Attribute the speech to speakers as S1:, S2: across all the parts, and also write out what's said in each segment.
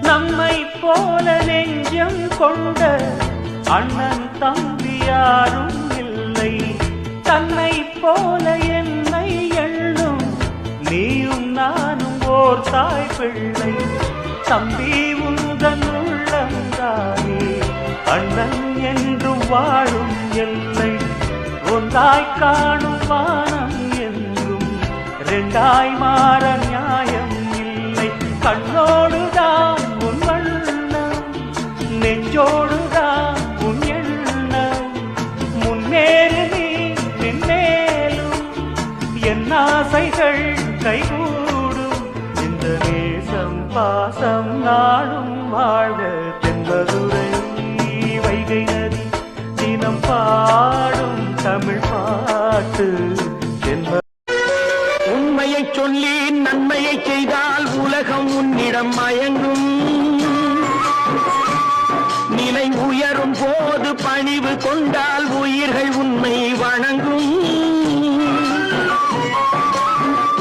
S1: நம்மை போல நெஞ்சம் கொண்ட அண்ணன் தம்பி யாரும் இல்லை. தன்னை போல என்னை எண்ணும் நீயும் நானும் ஓர் தாய் பிள்ளை. தம்பி உந்தன் உள்ளந்தானே அண்ணன் என்றும் வாழும் எல்லை. ஒன்றாய் காணும் வானம் என்றும் ரெண்டாய் மாற நியாயம் இல்லை. கண்ணோடுதான் உன் வண்ணம், நெஞ்சோடுதான் உன் எண்ணம். முன்னேறு நீ நின்னேலும் என் ஆசைகள் கைகூடும். இந்த நேசம் பாசம் நாடும் வாழ்க. தென்பதுரை வைகை நதி தினம் பாடும் தமிழ் பாட்டு.
S2: உண்மையை சொல்லி நன்மையை செய்தால் உலகம் உன்னிடம் மயங்கும். நிலை உயரும் போது பணிவு கொண்டால் உயிர்கள் உன்னை வணங்கும்.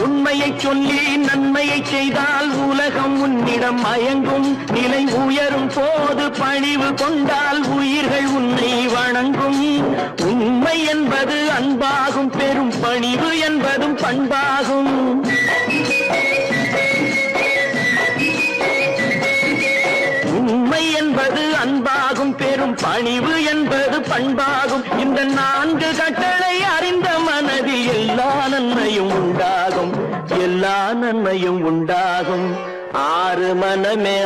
S2: உண்மையை சொல்லி நன்மையை செய்தால் உலகம் உன்னிடம் மயங்கும். நிலை உயரும் போது பணிவு கொண்டால் உயிர்கள் உன்னை வணங்கும். உண்மை என்பது அன்பாகும், பெரும் பணிவு என்பதும் பண்பாகும். உண்மை என்பது அன்பாகும், பெரும் பணிவு என்பது பண்பாகும். இந்த 4 கட்டளை அறிந்த மனதில் எல்லா நன்மையும் உண்டாகும், எல்லா நன்மையும் உண்டாகும். 6 மனமே